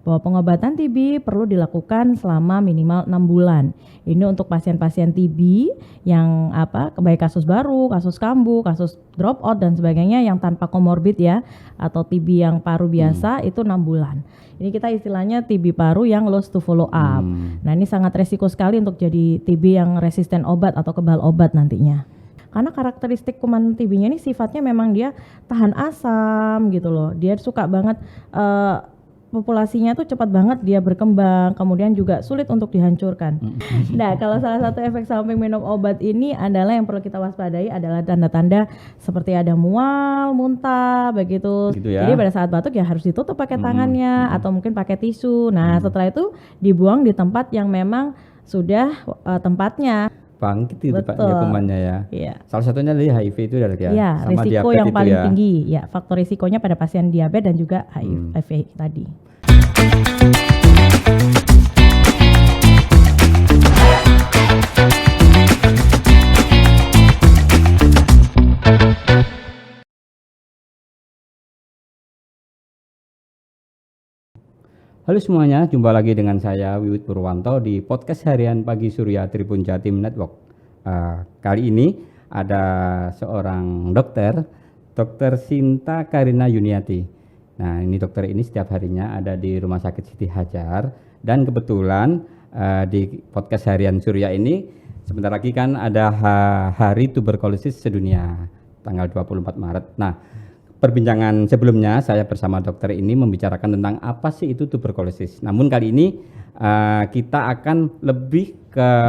bahwa pengobatan TB perlu dilakukan selama minimal 6 bulan. Ini untuk pasien-pasien TB yang baik kasus baru, kasus kambuh, kasus dropout dan sebagainya yang tanpa komorbid ya, atau TB yang paru biasa itu 6 bulan. Ini kita istilahnya TB paru yang lost to follow up. Nah, ini sangat resiko sekali untuk jadi TB yang resisten obat atau kebal obat nantinya. Karena karakteristik kuman TB-nya ini sifatnya memang dia tahan asam gitu loh. Dia suka banget populasinya tuh cepat banget dia berkembang, kemudian juga sulit untuk dihancurkan. Nah, kalau salah satu efek samping minum obat ini adalah yang perlu kita waspadai adalah tanda-tanda seperti ada mual, muntah, begitu. Gitu ya. Jadi pada saat batuk ya harus ditutup pakai tangannya atau mungkin pakai tisu. Nah, setelah itu dibuang di tempat yang memang sudah tempatnya. Bangkit itu Pak ya kumannya ya. Iya. Salah satunya dari HIV itu ya, Iya, sama risiko diabetes yang itu paling ya. tinggi ya, faktor risikonya pada pasien diabetes dan juga HIV tadi. Halo semuanya, jumpa lagi dengan saya Wiwit Purwanto di podcast harian Pagi Surya Tribun Jatim Network. Kali ini ada seorang dokter, Dr. Sinta Karina Yuniati. Nah, ini dokter ini setiap harinya ada di Rumah Sakit Siti Hajar, dan kebetulan di podcast harian Surya ini sebentar lagi kan ada Hari Tuberkulosis Sedunia tanggal 24 Maret. Nah, perbincangan sebelumnya saya bersama dokter ini membicarakan tentang apa sih itu tuberkulosis. Namun kali ini kita akan lebih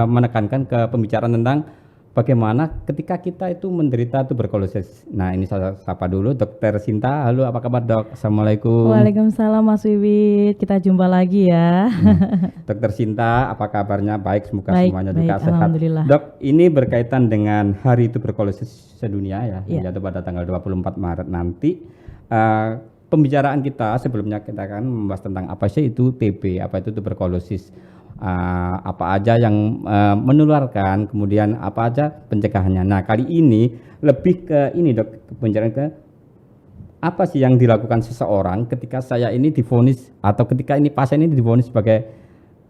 menekankan ke pembicaraan tentang bagaimana ketika kita itu menderita tuberkulosis. Nah, ini saya sapa dulu Dokter Sinta. Halo, apa kabar Dok? Assalamualaikum. Waalaikumsalam Mas Wiwit, kita jumpa lagi ya. Dokter Sinta, apa kabarnya? Baik, semoga Baik, semuanya juga sehat. alhamdulillah. Dok, ini berkaitan dengan Hari Tuberkulosis Sedunia ya, yang jatuh pada tanggal 24 Maret nanti. Pembicaraan kita sebelumnya kita akan membahas tentang apa sih itu TB, apa itu tuberkulosis, apa aja yang menularkan, kemudian apa aja pencegahannya. Nah, kali ini lebih ke ini Dok, pembicaraan ke apa sih yang dilakukan seseorang ketika saya ini divonis atau ketika ini pasien ini divonis sebagai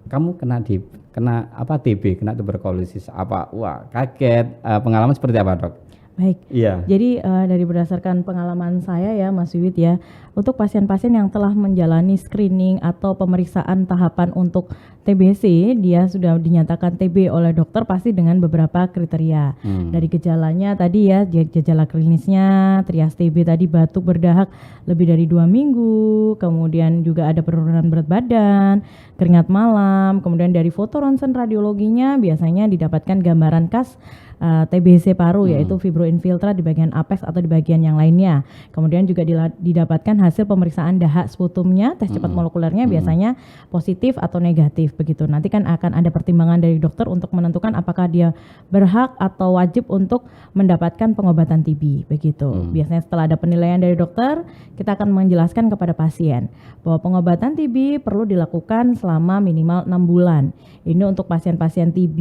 kamu kena TB, kena tuberkulosis, wah kaget, pengalaman seperti apa Dok? Baik. Iya. Jadi dari berdasarkan pengalaman saya ya Mas Wiwit ya, untuk pasien-pasien yang telah menjalani screening atau pemeriksaan tahapan untuk TBC, dia sudah dinyatakan TB oleh dokter pasti dengan beberapa kriteria. Dari gejalanya tadi ya, gejala klinisnya, trias TB tadi batuk berdahak lebih dari 2 minggu, kemudian juga ada penurunan berat badan, keringat malam, kemudian dari foto ronsen radiologinya biasanya didapatkan gambaran khas TBC paru yaitu fibroinfiltrat di bagian apex atau di bagian yang lainnya. Kemudian juga didapatkan hasil pemeriksaan dahak sputumnya, tes cepat molekulernya biasanya positif atau negatif begitu. Nanti kan akan ada pertimbangan dari dokter untuk menentukan apakah dia berhak atau wajib untuk mendapatkan pengobatan TB begitu. Biasanya setelah ada penilaian dari dokter, kita akan menjelaskan kepada pasien bahwa pengobatan TB perlu dilakukan selama minimal 6 bulan. Ini untuk pasien-pasien TB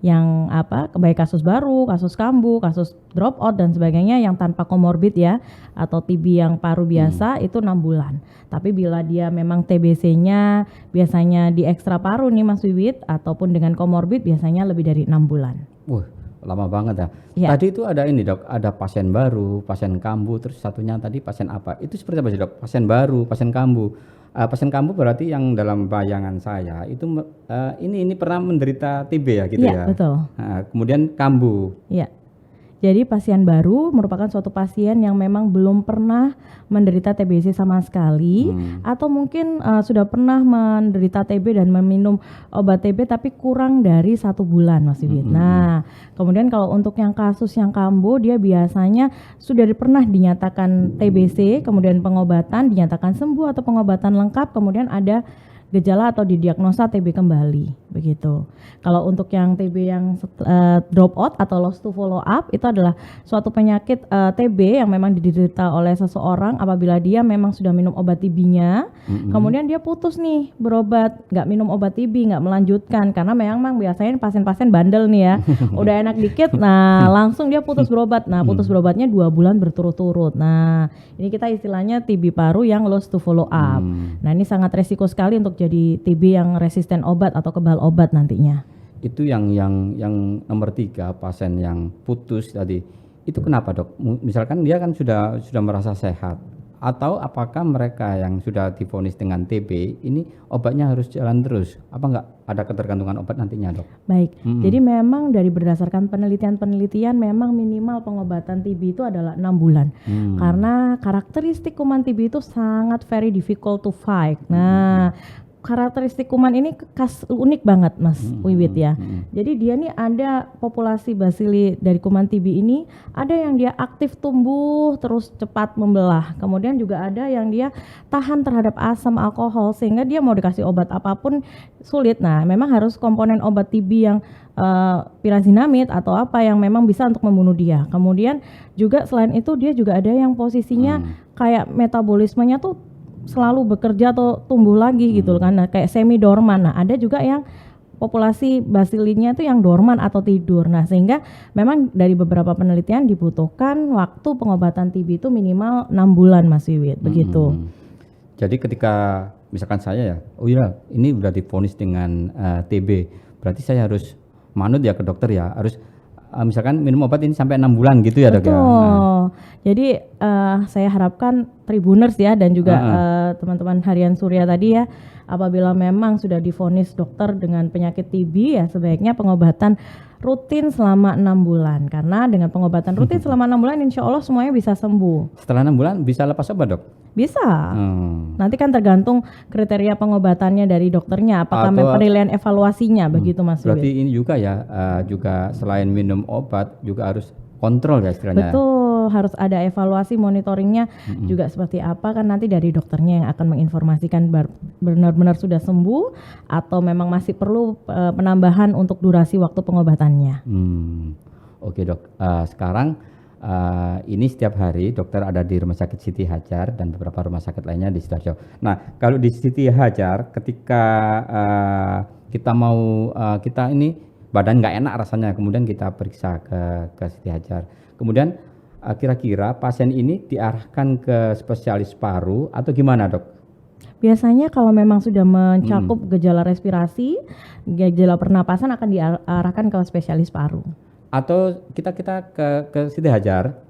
yang baik kasus baru, kasus kambuh, kasus dropout dan sebagainya yang tanpa komorbid ya, atau TB yang paru biasa itu 6 bulan. Tapi bila dia memang TBC-nya biasanya di ekstra paru nih Mas Wiwit ataupun dengan komorbid biasanya lebih dari 6 bulan. Wah, lama banget ya. Tadi itu ada ini Dok, ada pasien baru, pasien kambuh, terus satunya tadi pasien apa? Itu seperti apa sih Dok? Pasien baru, pasien kambuh. Pasien kambuh berarti yang dalam bayangan saya itu ini pernah menderita TB ya gitu ya? Iya, betul. Kemudian kambuh. Iya. Jadi pasien baru merupakan suatu pasien yang memang belum pernah menderita TBC sama sekali atau mungkin sudah pernah menderita TB dan meminum obat TB tapi kurang dari 1 bulan Mas Wiwit. Nah, kemudian kalau untuk yang kasus yang kambuh dia biasanya sudah pernah dinyatakan TBC, kemudian pengobatan dinyatakan sembuh atau pengobatan lengkap, kemudian ada gejala atau didiagnosa TB kembali begitu. Kalau untuk yang TB yang drop out atau lost to follow up itu adalah suatu penyakit TB yang memang diderita oleh seseorang apabila dia memang sudah minum obat TB-nya, kemudian dia putus nih berobat, nggak minum obat TB, nggak melanjutkan karena memang biasanya pasien-pasien bandel nih ya, udah enak dikit, nah langsung dia putus berobat. Nah putus berobatnya 2 bulan berturut-turut. Nah ini kita istilahnya TB paru yang lost to follow up. Nah ini sangat resiko sekali untuk jadi TB yang resisten obat atau kebal obat nantinya. Itu yang nomor 3, pasien yang putus tadi. Itu kenapa, Dok? Misalkan dia kan sudah merasa sehat, atau apakah mereka yang sudah divonis dengan TB ini obatnya harus jalan terus? Apa enggak ada ketergantungan obat nantinya, Dok? Baik. Jadi memang dari berdasarkan penelitian memang minimal pengobatan TB itu adalah 6 bulan. Karena karakteristik kuman TB itu sangat very difficult to fight. Nah, karakteristik kuman ini unik banget Mas Wiwit ya. Jadi dia nih ada populasi basili dari kuman TB ini, ada yang dia aktif tumbuh terus cepat membelah. Kemudian juga ada yang dia tahan terhadap asam alkohol sehingga dia mau dikasih obat apapun sulit. Nah, memang harus komponen obat TB yang pirazinamid atau apa yang memang bisa untuk membunuh dia. Kemudian juga selain itu dia juga ada yang posisinya kayak metabolismenya tuh selalu bekerja atau tumbuh lagi gitu kan, nah, kayak semi dorman. Nah ada juga yang populasi basilinya itu yang dorman atau tidur. Nah sehingga memang dari beberapa penelitian dibutuhkan waktu pengobatan TB itu minimal 6 bulan Mas Wiwit, begitu. Jadi ketika misalkan saya ya, oh iya ini udah divonis dengan TB, berarti saya harus manut ya ke dokter ya, harus misalkan minum obat ini sampai 6 bulan gitu ya, Dok ya. Nah. Jadi saya harapkan Tribuners ya dan juga teman-teman harian Surya tadi ya, apabila memang sudah divonis dokter dengan penyakit TB ya sebaiknya pengobatan rutin selama 6 bulan. Karena dengan pengobatan rutin selama 6 bulan insya Allah semuanya bisa sembuh. Setelah 6 bulan bisa lepas obat, Dok? Bisa. Nanti kan tergantung kriteria pengobatannya dari dokternya, apakah penilaian evaluasinya begitu Mas Wiwit. Berarti ini juga ya, juga selain minum obat juga harus kontrol ya istilahnya. Betul, harus ada evaluasi monitoringnya juga seperti apa kan nanti dari dokternya yang akan menginformasikan benar-benar sudah sembuh atau memang masih perlu penambahan untuk durasi waktu pengobatannya. Oke, Dok. Sekarang ini setiap hari dokter ada di Rumah Sakit Siti Hajar dan beberapa rumah sakit lainnya di Sidoarjo. Nah, kalau di Siti Hajar ketika kita mau kita ini badan nggak enak rasanya, kemudian kita periksa ke Siti Hajar. Kemudian kira-kira pasien ini diarahkan ke spesialis paru atau gimana, Dok? Biasanya kalau memang sudah mencakup gejala respirasi, gejala pernapasan akan diarahkan ke spesialis paru. Atau kita ke Siti Hajar,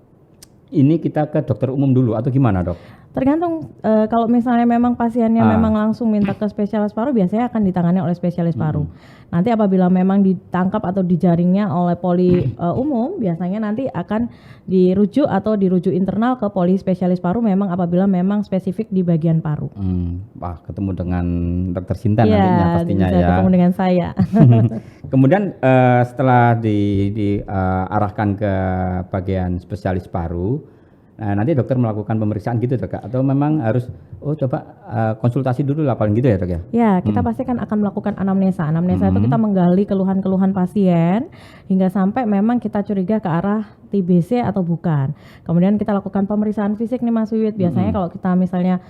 ini kita ke dokter umum dulu atau gimana, Dok? Tergantung kalau misalnya memang pasiennya memang langsung minta ke spesialis paru, biasanya akan ditangani oleh spesialis paru. Nanti apabila memang ditangkap atau dijaringnya oleh poli umum, biasanya nanti akan dirujuk atau dirujuk internal ke poli spesialis paru memang apabila memang spesifik di bagian paru. Wah, ketemu dengan dokter Sinta nantinya pastinya ya. Ketemu dengan saya. Kemudian setelah diarahkan ke bagian spesialis paru, nah, nanti dokter melakukan pemeriksaan gitu, Dok? Atau memang harus coba konsultasi dulu lah paling gitu ya, Dok ya? Ya, kita pasti kan akan melakukan anamnesa. Anamnesa itu kita menggali keluhan-keluhan pasien hingga sampai memang kita curiga ke arah TBC atau bukan. Kemudian kita lakukan pemeriksaan fisik nih Mas Wiwit. Biasanya kalau kita misalnya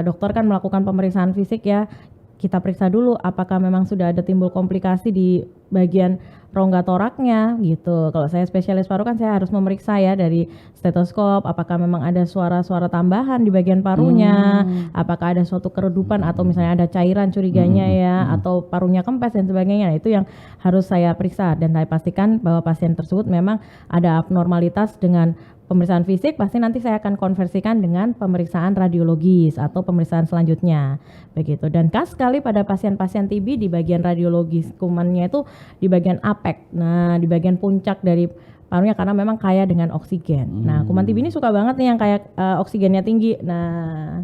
dokter kan melakukan pemeriksaan fisik ya, kita periksa dulu apakah memang sudah ada timbul komplikasi di bagian rongga toraknya gitu. Kalau saya spesialis paru kan saya harus memeriksa ya dari stetoskop apakah memang ada suara-suara tambahan di bagian parunya, apakah ada suatu keredupan atau misalnya ada cairan curiganya ya, atau parunya kempes dan sebagainya. Nah, itu yang harus saya periksa dan saya pastikan bahwa pasien tersebut memang ada abnormalitas. Dengan pemeriksaan fisik pasti nanti saya akan konversikan dengan pemeriksaan radiologis atau pemeriksaan selanjutnya begitu. Dan khas sekali pada pasien-pasien TB di bagian radiologis kumannya itu di bagian apek, nah di bagian puncak dari parunya karena memang kaya dengan oksigen. Nah kuman TB ini suka banget nih yang kayak oksigennya tinggi. Nah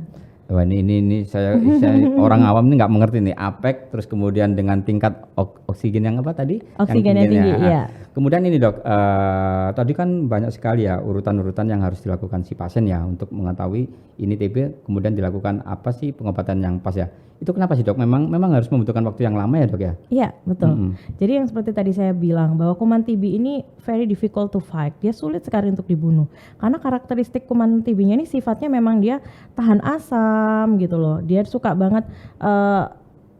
Wah, ini saya orang awam ini nggak mengerti nih APEC, terus kemudian dengan tingkat oksigen yang apa tadi? Oksigen yang tinggi, iya. Kemudian ini dok, tadi kan banyak sekali ya urutan-urutan yang harus dilakukan si pasien ya untuk mengetahui ini TB, kemudian dilakukan apa sih pengobatan yang pas ya. Itu kenapa sih dok? Memang harus membutuhkan waktu yang lama ya dok ya? Iya betul. Jadi yang seperti tadi saya bilang bahwa kuman TB ini very difficult to fight. Dia sulit sekali untuk dibunuh. Karena karakteristik kuman TB-nya ini sifatnya memang dia tahan asam gitu loh. Dia suka banget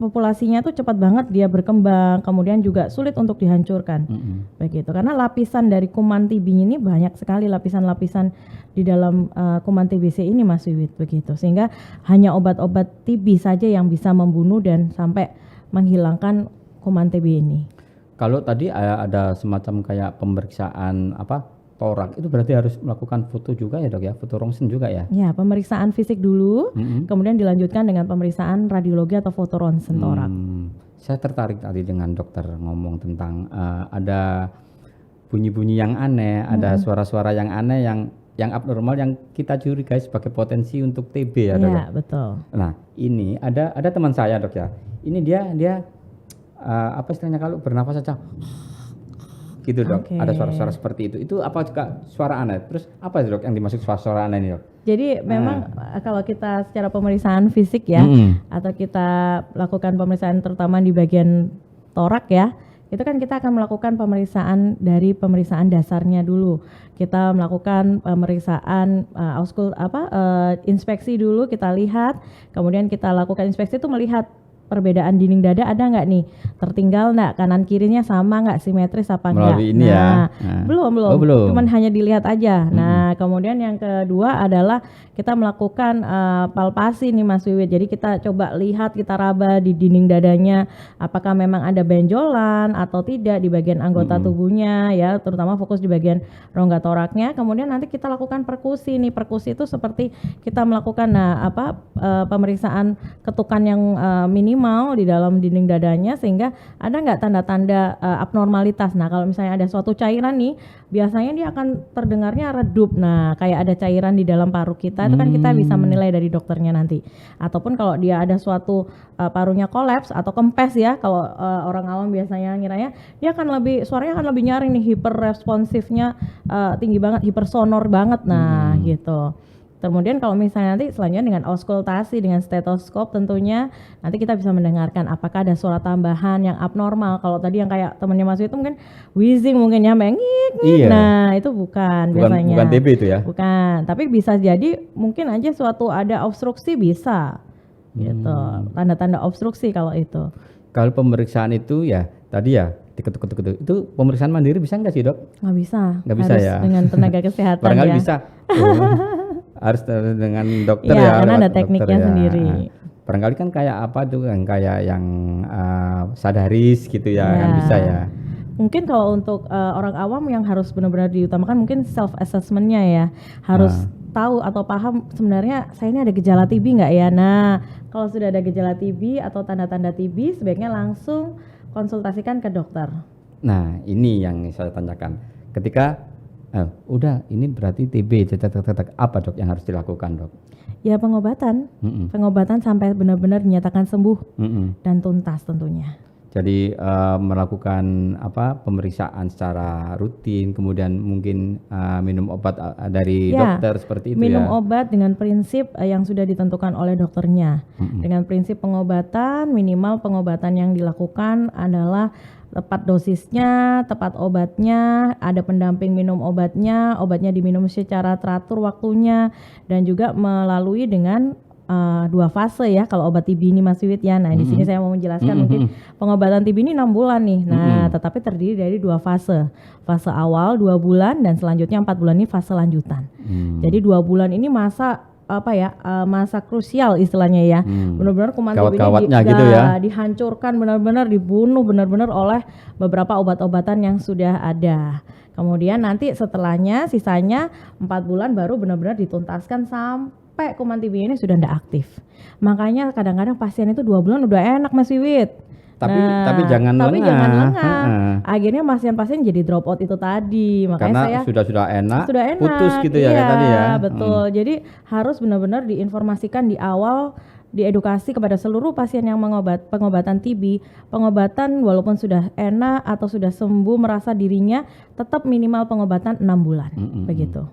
populasinya tuh cepat banget dia berkembang, kemudian juga sulit untuk dihancurkan. Begitu. Karena lapisan dari kuman TB ini banyak sekali lapisan-lapisan di dalam kuman TBC ini Mas Wiwit begitu. Sehingga hanya obat-obat TB saja yang bisa membunuh dan sampai menghilangkan kuman TB ini. Kalau tadi ada semacam kayak pemeriksaan torak, itu berarti harus melakukan foto juga ya dok ya, foto rongsen juga ya? Ya, pemeriksaan fisik dulu, kemudian dilanjutkan dengan pemeriksaan radiologi atau foto ronsen torak. Saya tertarik tadi dengan dokter ngomong tentang ada bunyi-bunyi yang aneh, ada suara-suara yang aneh yang abnormal yang kita curigai sebagai potensi untuk TB ya dok? Iya betul. Nah ini ada teman saya dok ya, ini dia apa istilahnya kalau bernafas saja gitu dok, ada suara-suara seperti itu apa juga suara aneh, terus apa dok yang dimaksud suara aneh ini dok? Jadi memang kalau kita secara pemeriksaan fisik ya, atau kita lakukan pemeriksaan terutama di bagian torak ya, itu kan kita akan melakukan pemeriksaan dari pemeriksaan dasarnya dulu. Kita melakukan pemeriksaan inspeksi dulu, kita lihat, kemudian kita lakukan inspeksi itu melihat perbedaan dinding dada ada nggak nih, tertinggal nggak, kanan kirinya sama nggak, simetris apa enggak. Ini belum. Cuman hanya dilihat aja. Nah kemudian yang kedua adalah kita melakukan palpasi nih Mas Wiwit. Jadi kita coba lihat, kita raba di dinding dadanya apakah memang ada benjolan atau tidak di bagian anggota tubuhnya ya, terutama fokus di bagian rongga toraknya. Kemudian nanti kita lakukan perkusi nih. Perkusi itu seperti kita melakukan pemeriksaan ketukan yang minimal di dalam dinding dadanya, sehingga ada nggak tanda-tanda abnormalitas. Nah kalau misalnya ada suatu cairan nih, biasanya dia akan terdengarnya redup. Nah kayak ada cairan di dalam paru kita, itu kan kita bisa menilai dari dokternya nanti. Ataupun kalau dia ada suatu parunya kolaps atau kempes ya, kalau orang awam biasanya ngiranya dia akan suaranya akan lebih nyaring nih, hiperresponsifnya tinggi banget, hipersonor banget. Nah gitu. Kemudian kalau misalnya nanti selanjutnya dengan auskultasi, dengan stetoskop tentunya nanti kita bisa mendengarkan apakah ada suara tambahan yang abnormal. Kalau tadi yang kayak temannya Mas itu mungkin wheezing mungkin ya, ngik. Nah itu bukan biasanya. Bukan TB itu ya? Bukan, tapi bisa jadi mungkin aja suatu ada obstruksi bisa gitu, tanda-tanda obstruksi kalau itu. Kalau pemeriksaan itu ya tadi ya diketuk-ketuk itu pemeriksaan mandiri bisa nggak sih dok? Nggak bisa. Nggak bisa harus ya? Dengan tenaga kesehatan barangkali ya. bisa. Harus dengan dokter ya. Karena ada dokter tekniknya sendiri. Barangkali kan kayak apa tuh yang sadaris gitu ya, kan bisa ya. Mungkin kalau untuk orang awam yang harus benar-benar diutamakan mungkin self assessmentnya ya, harus tahu atau paham sebenarnya saya ini ada gejala TB nggak ya. Nah kalau sudah ada gejala TB atau tanda-tanda TB sebaiknya langsung konsultasikan ke dokter. Nah ini yang saya tanyakan ketika udah ini berarti TB, apa dok yang harus dilakukan dok? Ya pengobatan, pengobatan sampai benar-benar dinyatakan sembuh dan tuntas tentunya. Jadi melakukan pemeriksaan secara rutin, kemudian mungkin minum obat dari dokter seperti itu minum obat dengan prinsip yang sudah ditentukan oleh dokternya. Dengan prinsip pengobatan, minimal pengobatan yang dilakukan adalah tepat dosisnya, tepat obatnya, ada pendamping minum obatnya diminum secara teratur waktunya, dan juga melalui dengan 2 fase ya kalau obat TB ini Mas Wiwit ya. Nah di sini saya mau menjelaskan mungkin pengobatan TB ini 6 bulan nih. Nah tetapi terdiri dari 2 fase. Fase awal 2 bulan dan selanjutnya 4 bulan ini fase lanjutan. Jadi 2 bulan ini masa masa krusial istilahnya ya. Benar-benar kuman TB ini gitu ya. Dihancurkan, benar-benar dibunuh benar-benar oleh beberapa obat-obatan yang sudah ada. Kemudian nanti setelahnya sisanya 4 bulan baru benar-benar dituntaskan sampai kuman TB ini sudah tidak aktif. Makanya kadang-kadang pasien itu 2 bulan udah enak Mas Wiwit. Tapi jangan lengah. Akhirnya pasien-pasien jadi drop out itu tadi. Karena Makanya sudah enak, sudah enak, putus gitu ya iya, kayak tadi ya. Betul. Jadi harus benar-benar diinformasikan di awal, diedukasi kepada seluruh pasien yang pengobatan TB, pengobatan walaupun sudah enak atau sudah sembuh merasa dirinya, tetap minimal pengobatan 6 bulan, begitu.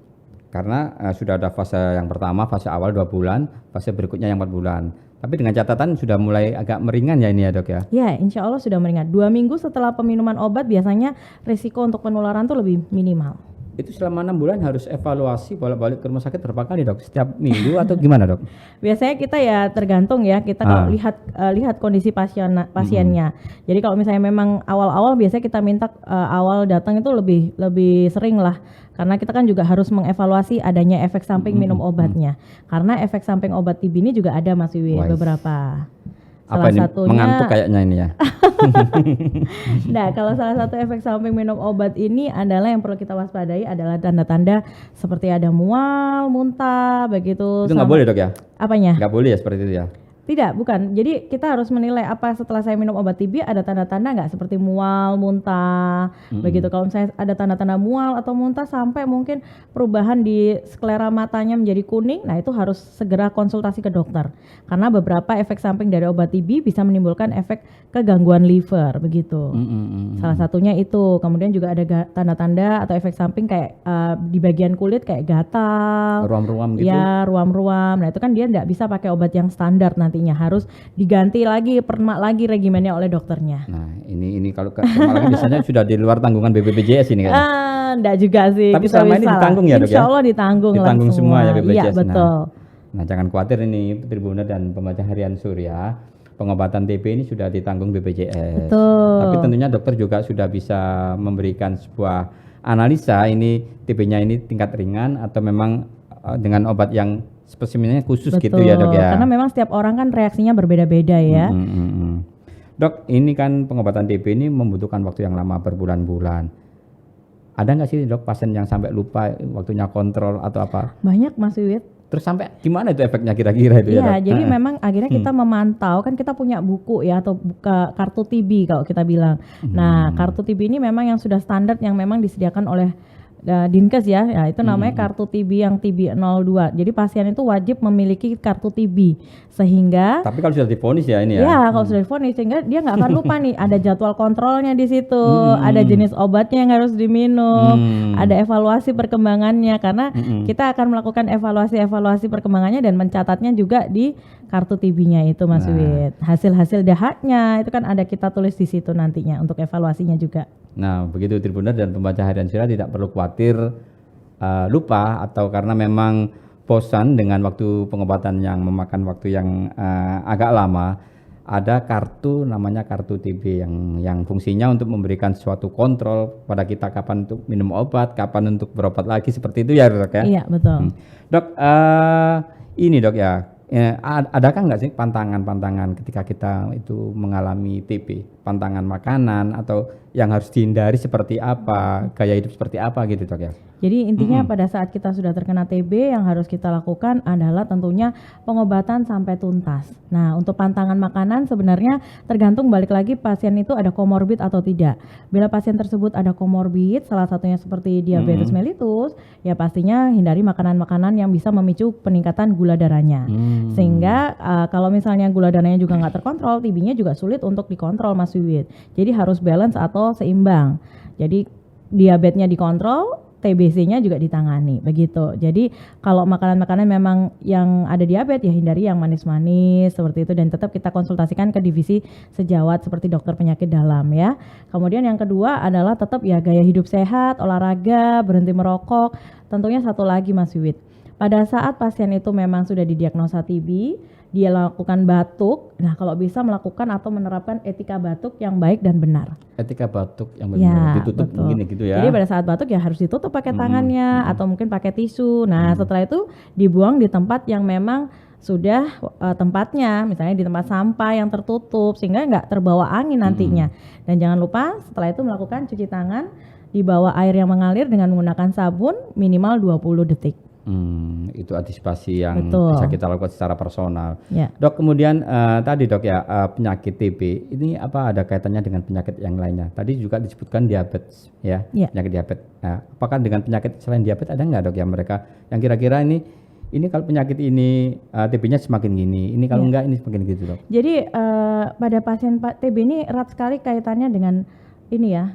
Karena sudah ada fase yang pertama, fase awal 2 bulan, fase berikutnya yang 4 bulan. Tapi dengan catatan sudah mulai agak meringan ya ini ya dok ya? Ya, insya Allah sudah meringan. 2 minggu setelah peminuman obat biasanya risiko untuk penularan tuh lebih minimal. Itu selama 6 bulan harus evaluasi bolak-balik ke rumah sakit berapa kali dok? Setiap minggu atau gimana dok? Biasanya kita ya tergantung ya, kita kalau lihat kondisi pasiennya. Jadi kalau misalnya memang awal-awal biasanya kita minta awal datang itu lebih sering lah. Karena kita kan juga harus mengevaluasi adanya efek samping minum obatnya. Karena efek samping obat TB ini juga ada Mas Wiwi beberapa. Apa ini? Mengantuk kayaknya ini ya. Nah, kalau salah satu efek samping minum obat ini adalah yang perlu kita waspadai adalah tanda-tanda seperti ada mual, muntah, begitu. Itu nggak boleh dok ya? Apanya? Nggak boleh ya seperti itu ya? Tidak, bukan. Jadi kita harus menilai apa setelah saya minum obat TB ada tanda-tanda nggak seperti mual, muntah, begitu. Kalau misalnya ada tanda-tanda mual atau muntah sampai mungkin perubahan di sklera matanya menjadi kuning, nah itu harus segera konsultasi ke dokter. Karena beberapa efek samping dari obat TB bisa menimbulkan efek kegangguan liver, begitu. Salah satunya itu. Kemudian juga ada tanda-tanda atau efek samping kayak di bagian kulit kayak gatal, ruam-ruam gitu. Ya, ruam-ruam. Nah itu kan dia nggak bisa pakai obat yang standar nanti. Harus diganti lagi, permak lagi regimennya oleh dokternya. Nah ini kalau biasanya sudah di luar tanggungan BPJS ini kan? Enggak juga sih. Tapi selama ini ditanggung ya dok ya? Insya Allah ditanggung semua ya BPJS. Iya betul. Nah jangan khawatir ini Tribuna dan pembaca harian Surya, pengobatan TB ini sudah ditanggung BPJS. Betul. Tapi tentunya dokter juga sudah bisa memberikan sebuah analisa ini TB-nya ini tingkat ringan atau memang dengan obat yang spesimennya khusus. Betul. Gitu ya dok ya. Karena memang setiap orang kan reaksinya berbeda-beda ya. Dok, ini kan pengobatan TB ini membutuhkan waktu yang lama berbulan-bulan. Ada nggak sih dok pasien yang sampai lupa waktunya kontrol atau apa? Banyak Mas Wiwit. Terus sampai gimana itu efeknya kira-kira itu ya dok? Jadi memang akhirnya kita memantau, kan kita punya buku ya atau buka kartu TB kalau kita bilang. Nah kartu TB ini memang yang sudah standar yang memang disediakan oleh Dinkes ya, itu namanya kartu TB yang TB 02. Jadi pasien itu wajib memiliki kartu TB sehingga. Tapi kalau sudah divonis ya ini ya. Ya kalau sudah divonis sehingga dia nggak akan lupa nih. Ada jadwal kontrolnya di situ, ada jenis obatnya yang harus diminum, ada evaluasi perkembangannya karena kita akan melakukan evaluasi perkembangannya dan mencatatnya juga di kartu TB-nya itu Mas Wid. Hasil-hasil dahaknya itu kan ada kita tulis di situ nantinya untuk evaluasinya juga. Nah begitu Tribuner dan pembaca harian Surya tidak perlu khawatir lupa atau karena memang bosan dengan waktu pengobatan yang memakan waktu yang agak lama. Ada kartu namanya kartu TB yang fungsinya untuk memberikan suatu kontrol pada kita kapan untuk minum obat, kapan untuk berobat lagi seperti itu ya dok ya? Iya betul. Dok ini dok ya. Adakah nggak sih pantangan-pantangan ketika kita itu mengalami TB, pantangan makanan atau yang harus dihindari seperti apa, gaya hidup seperti apa gitu dok ya? Jadi intinya pada saat kita sudah terkena TB yang harus kita lakukan adalah tentunya pengobatan sampai tuntas. Nah untuk pantangan makanan sebenarnya tergantung balik lagi pasien itu ada komorbid atau tidak. Bila pasien tersebut ada komorbid, salah satunya seperti diabetes mellitus, ya pastinya hindari makanan-makanan yang bisa memicu peningkatan gula darahnya. Sehingga kalau misalnya gula darahnya juga nggak terkontrol, TB-nya juga sulit untuk dikontrol Mas Wiwit. Jadi harus balance atau seimbang. Jadi diabetesnya dikontrol, TBC-nya juga ditangani, begitu. Jadi kalau makanan-makanan memang yang ada diabetes ya hindari yang manis-manis seperti itu dan tetap kita konsultasikan ke divisi sejawat seperti dokter penyakit dalam ya. Kemudian yang kedua adalah tetap ya gaya hidup sehat, olahraga, berhenti merokok. Tentunya satu lagi Mas Wiwit. Pada saat pasien itu memang sudah didiagnosa TB, dia lakukan batuk, nah kalau bisa melakukan atau menerapkan etika batuk yang baik dan benar. Etika batuk yang benar, ditutup betul. Mungkin gitu ya. Jadi pada saat batuk ya harus ditutup pakai tangannya atau mungkin pakai tisu. Nah setelah itu dibuang di tempat yang memang sudah tempatnya, misalnya di tempat sampah yang tertutup sehingga nggak terbawa angin nantinya. Dan jangan lupa setelah itu melakukan cuci tangan di bawah air yang mengalir dengan menggunakan sabun minimal 20 detik. Itu antisipasi yang Betul. bisa kita lakukan secara personal. Ya. Dok, kemudian tadi dok ya, penyakit TB ini apa ada kaitannya dengan penyakit yang lainnya? Tadi juga disebutkan diabetes ya, Ya. penyakit diabetes. Nah, apakah dengan penyakit selain diabetes ada nggak dok yang mereka yang kira-kira ini kalau penyakit ini TB-nya semakin gini, ini kalau Ya. enggak ini semakin gitu dok? Jadi pada pasien TB ini erat sekali kaitannya dengan ini ya,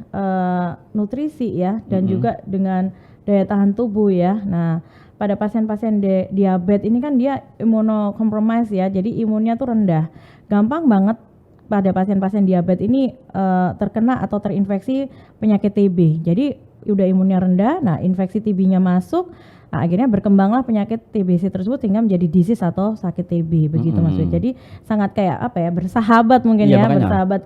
nutrisi ya, dan juga dengan daya tahan tubuh ya. Nah, pada pasien-pasien diabetes ini kan dia imunokompromis ya, jadi imunnya tuh rendah. Gampang banget pada pasien-pasien diabetes ini terkena atau terinfeksi penyakit TB. Jadi udah imunnya rendah, nah infeksi TB-nya masuk, nah, akhirnya berkembanglah penyakit TBC tersebut hingga menjadi disease atau sakit TB begitu Mas Wid. Jadi sangat kayak apa ya, bersahabat mungkin Iya, ya, makanya.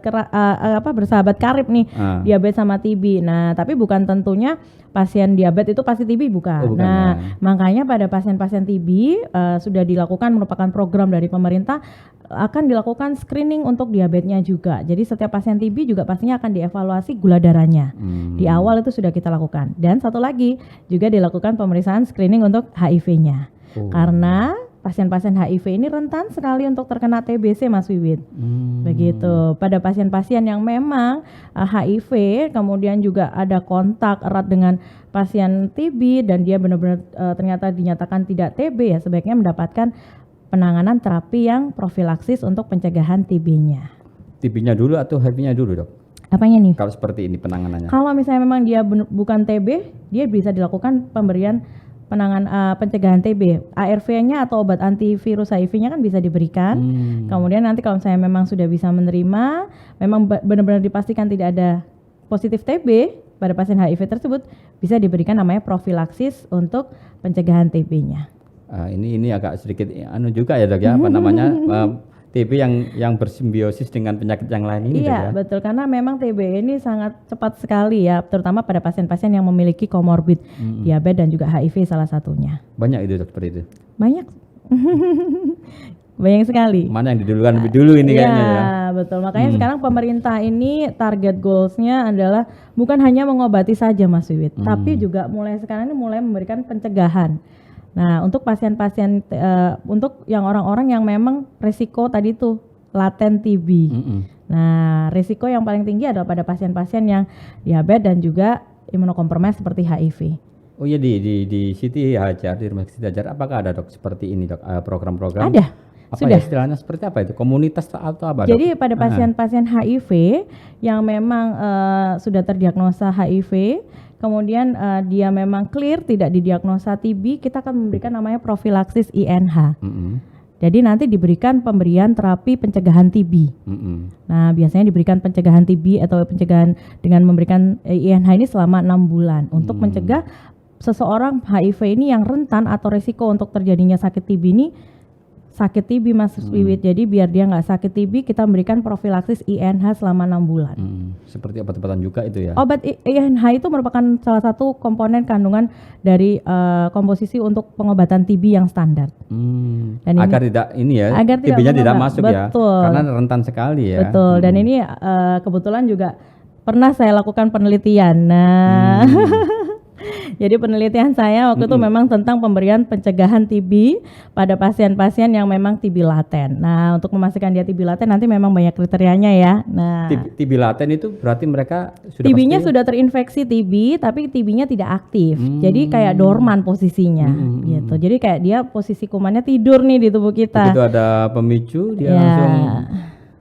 bersahabat karib nih diabetes sama TB. Nah, tapi bukan tentunya pasien diabetes itu pasti TB, bukan. Oh, bukan, Nah, ya. makanya pada pasien-pasien TB sudah dilakukan, merupakan program dari pemerintah, akan dilakukan screening untuk diabetesnya juga. Jadi setiap pasien TB juga pastinya akan dievaluasi gula darahnya. Di awal itu sudah kita lakukan. Dan satu lagi juga dilakukan pemeriksaan screening untuk HIV-nya. Karena pasien-pasien HIV ini rentan sekali untuk terkena TBC Mas Wiwit. Begitu. Pada pasien-pasien yang memang HIV kemudian juga ada kontak erat dengan pasien TB dan dia benar-benar ternyata dinyatakan tidak TB, ya sebaiknya mendapatkan penanganan terapi yang profilaksis untuk pencegahan TB-nya. TB-nya dulu atau HIV-nya dulu dok? Apanya nih? Kalau seperti ini penanganannya? Kalau misalnya memang dia bukan TB, dia bisa dilakukan pemberian pencegahan TB. ARV-nya atau obat antivirus HIV-nya kan bisa diberikan. Kemudian nanti kalau misalnya memang sudah bisa menerima, memang benar-benar dipastikan tidak ada positif TB pada pasien HIV tersebut, bisa diberikan namanya profilaksis untuk pencegahan TB-nya. Ini agak sedikit juga ya dok ya, apa namanya TB yang bersimbiosis dengan penyakit yang lain ini. Iya, dok ya? betul, karena memang TB ini sangat cepat sekali ya, terutama pada pasien-pasien yang memiliki komorbid diabetes dan juga HIV salah satunya. Banyak itu dok seperti itu. Banyak. Banyak sekali. Mana yang didulukan lebih dulu ini kayaknya ya. Ya, betul. Makanya sekarang pemerintah ini target goals-nya adalah bukan hanya mengobati saja Mas Wiwit, tapi juga mulai sekarang ini mulai memberikan pencegahan. Nah, untuk pasien-pasien untuk yang orang-orang yang memang resiko tadi tuh laten TB. Nah, risiko yang paling tinggi adalah pada pasien-pasien yang diabetes dan juga imunokompromis seperti HIV. Oh iya, di Siti Hajar, di Rumah Siti Hajar, apakah ada dok seperti ini dok, program-program? Ada. Apa Sudah. ya istilahnya seperti apa itu? Komunitas atau apa dok? Jadi pada pasien-pasien HIV yang memang sudah terdiagnosa HIV, kemudian dia memang clear tidak didiagnosa TB, kita akan memberikan namanya profilaksis INH. Jadi nanti diberikan pemberian terapi pencegahan TB. Nah, biasanya diberikan pencegahan TB atau pencegahan dengan memberikan INH ini selama 6 bulan untuk mencegah seseorang HIV ini yang rentan atau risiko untuk terjadinya sakit TB ini sakit TB Mas Wiwit. Jadi biar dia nggak sakit TB, kita memberikan profilaksis INH selama 6 bulan. Seperti obat-obatan juga itu ya? Obat INH itu merupakan salah satu komponen kandungan dari komposisi untuk pengobatan TB yang standar. Dan agar tidak ini ya, agar TB-nya tidak masuk ya, betul. karena rentan sekali ya. Betul. Dan ini kebetulan juga pernah saya lakukan penelitian. Nah, jadi penelitian saya waktu itu memang tentang pemberian pencegahan TB pada pasien-pasien yang memang TB laten. Nah, untuk memastikan dia TB laten nanti memang banyak kriterianya ya. Nah, TB laten itu berarti mereka sudah TB-nya sudah terinfeksi TB, tapi TB-nya tidak aktif. Jadi kayak dorman posisinya, gitu. Jadi kayak dia posisi kumannya tidur nih di tubuh kita. begitu ada pemicu dia Ya. langsung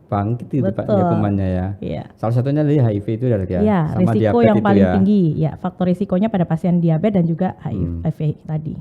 bangkit itu Pak, Betul. ya kumannya ya. Iya. Salah satunya dari HIV itu ya, Iya, sama risiko diabetes yang itu paling ya. tinggi, ya faktor risikonya pada pasien diabetes dan juga HIV tadi.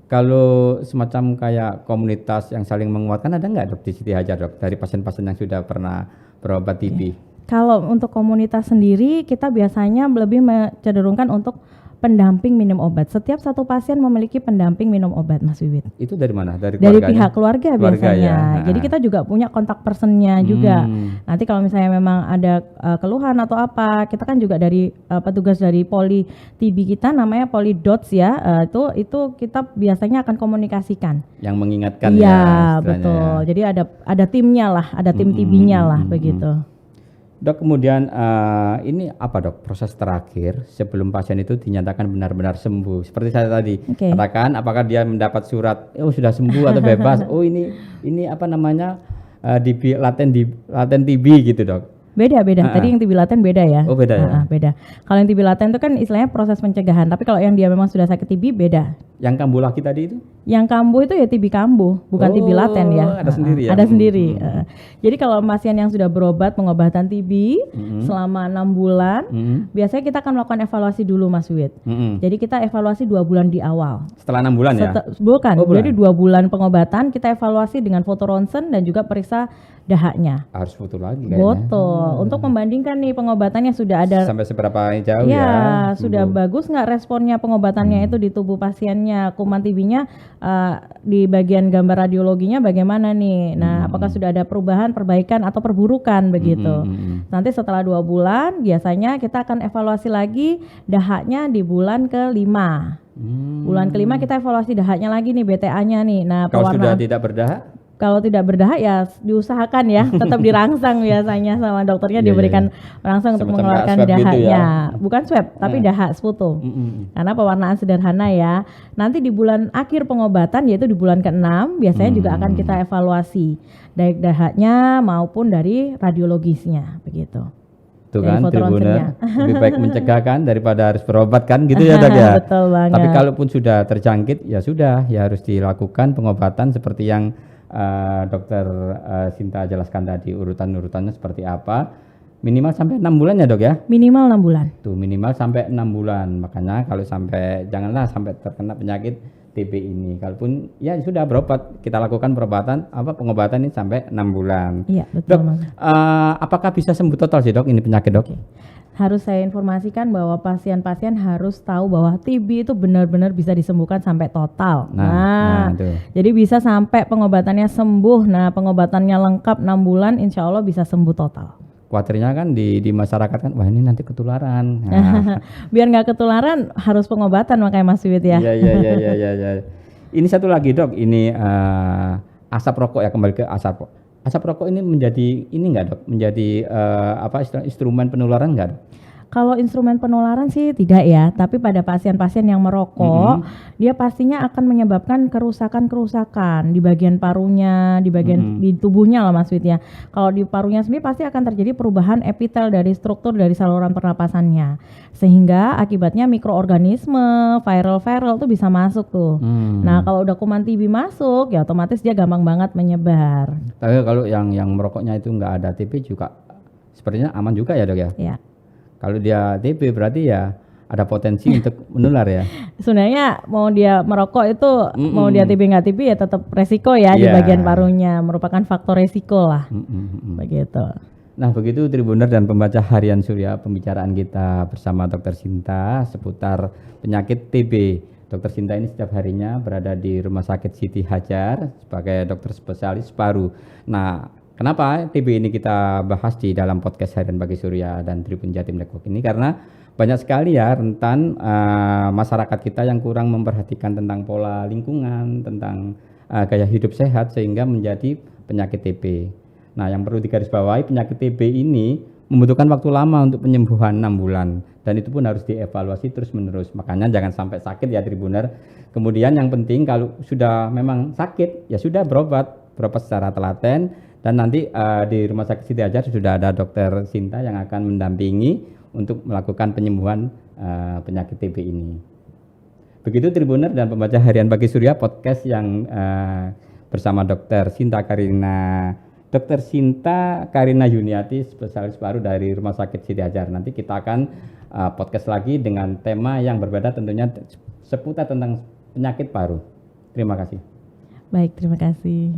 Kalau semacam kayak komunitas yang saling menguatkan ada nggak dok di Siti Hajar dok dari pasien-pasien yang sudah pernah berobat TB? Kalau untuk komunitas sendiri kita biasanya lebih mencenderungkan untuk pendamping minum obat. Setiap satu pasien memiliki pendamping minum obat Mas Wiwit. Itu dari mana? Dari Dari keluarganya? pihak keluarga biasanya. ya. Jadi kita juga punya kontak personnya juga. Nanti kalau misalnya memang ada keluhan atau apa, kita kan juga dari petugas dari Poli TB kita namanya Poli Dots ya. Itu kita biasanya akan komunikasikan. Yang mengingatkan Iya, ya. istilahnya betul. ya. Jadi ada timnya lah, ada tim TB-nya lah begitu. Dok, kemudian ini apa dok proses terakhir sebelum pasien itu dinyatakan benar-benar sembuh? Seperti saya tadi katakan, apakah dia mendapat surat sudah sembuh atau bebas? Ini apa namanya laten TB gitu dok? Beda. Tadi yang TB laten beda ya. Oh beda ya. Beda. Kalau yang TB laten itu kan istilahnya proses pencegahan. Tapi kalau yang dia memang sudah sakit TB beda. Yang kambuh lagi tadi itu? Yang kambuh itu ya TB kambuh, bukan TB laten ya. Ada sendiri ya. Ada sendiri. Jadi kalau pasien yang sudah berobat pengobatan TB selama 6 bulan, biasanya kita akan melakukan evaluasi dulu Mas Wid. Jadi kita evaluasi 2 bulan di awal. Setelah 6 bulan ya? Bukan. Jadi 2 bulan pengobatan kita evaluasi dengan foto ronsen dan juga periksa dahaknya. Harus foto lagi kayaknya. Betul. Untuk membandingkan nih pengobatannya sudah ada sampai seberapa jauh ya? Ya, sudah bagus nggak responnya pengobatannya itu di tubuh pasiennya. Kuman TB-nya di bagian gambar radiologinya bagaimana nih? Nah, apakah sudah ada perubahan, perbaikan atau perburukan begitu? Nanti setelah 2 bulan biasanya kita akan evaluasi lagi dahaknya di bulan ke-5. Bulan ke-5 kita evaluasi dahaknya lagi nih, BTA-nya nih. Nah, kalau sudah tidak berdahak? Kalau tidak berdahak ya diusahakan ya tetap dirangsang biasanya sama dokternya diberikan rangsang untuk mengeluarkan dahaknya. Gitu ya? Bukan swab tapi dahak sputum. Karena pewarnaan sederhana ya. Nanti di bulan akhir pengobatan yaitu di bulan ke-6 biasanya juga akan kita evaluasi baik dahaknya maupun dari radiologisnya begitu. Tuh kan Tribuner, lebih baik mencegah kan daripada harus berobat kan gitu ya dok ya. Betul banget. Tapi kalaupun sudah terjangkit ya sudah ya harus dilakukan pengobatan seperti yang Dokter Sinta jelaskan tadi, urutan-urutannya seperti apa. Minimal sampai 6 bulan ya dok ya? Minimal 6 bulan. Tuh minimal sampai 6 bulan. Makanya kalau sampai janganlah sampai terkena penyakit TB ini. Kalaupun ya sudah berobat, kita lakukan pengobatan ini sampai 6 bulan. Iya betul. Dok, apakah bisa sembuh total sih dok ini penyakit dok? Harus saya informasikan bahwa pasien-pasien harus tahu bahwa TB itu benar-benar bisa disembuhkan sampai total. Nah jadi bisa sampai pengobatannya sembuh. Nah, pengobatannya lengkap 6 bulan, insya Allah bisa sembuh total. Khawatirnya kan di masyarakat kan, wah ini nanti ketularan. Nah. Biar nggak ketularan harus pengobatan makanya Mas Wid ya. Iya. Ini satu lagi dok, ini asap rokok ya, kembali ke asap. Asap rokok ini menjadi menjadi instrumen penularan nggak dok? Kalau instrumen penularan sih tidak ya, tapi pada pasien-pasien yang merokok, dia pastinya akan menyebabkan kerusakan-kerusakan di bagian parunya, di bagian di tubuhnya lah Mas Wid ya. Kalau di parunya sendiri pasti akan terjadi perubahan epitel dari struktur dari saluran pernapasannya, sehingga akibatnya mikroorganisme, viral itu bisa masuk tuh. Nah kalau udah kuman TB masuk, ya otomatis dia gampang banget menyebar. Tapi kalau yang merokoknya itu nggak ada TB juga, sepertinya aman juga ya dok ya? Iya. Kalau dia TB berarti ya ada potensi untuk menular ya. Sebenarnya mau dia merokok itu mau dia TB nggak TB ya tetap resiko ya di bagian parunya, merupakan faktor resiko lah. Begitu. Nah begitu Tribuner dan pembaca Harian Surya, pembicaraan kita bersama Dr. Sinta seputar penyakit TB. Dr. Sinta ini setiap harinya berada di Rumah Sakit Siti Hajar sebagai dokter spesialis paru. Nah, kenapa TB ini kita bahas di dalam podcast Harian Pagi Surya dan Tribun Jatim Network ini? Karena banyak sekali ya rentan masyarakat kita yang kurang memperhatikan tentang pola lingkungan, tentang gaya hidup sehat sehingga menjadi penyakit TB. Nah, yang perlu digarisbawahi, penyakit TB ini membutuhkan waktu lama untuk penyembuhan 6 bulan dan itu pun harus dievaluasi terus-menerus. Makanya jangan sampai sakit ya Tribuner. Kemudian yang penting kalau sudah memang sakit ya sudah berobat secara telaten. Dan nanti di Rumah Sakit Siti Hajar sudah ada Dokter Sinta yang akan mendampingi untuk melakukan penyembuhan penyakit TB ini. Begitu Tribuner dan pembaca Harian Pagi Surya podcast yang bersama Dokter Sinta Karina Yuniati, spesialis paru dari Rumah Sakit Siti Hajar. Nanti kita akan podcast lagi dengan tema yang berbeda tentunya seputar tentang penyakit paru. Terima kasih. Baik, terima kasih.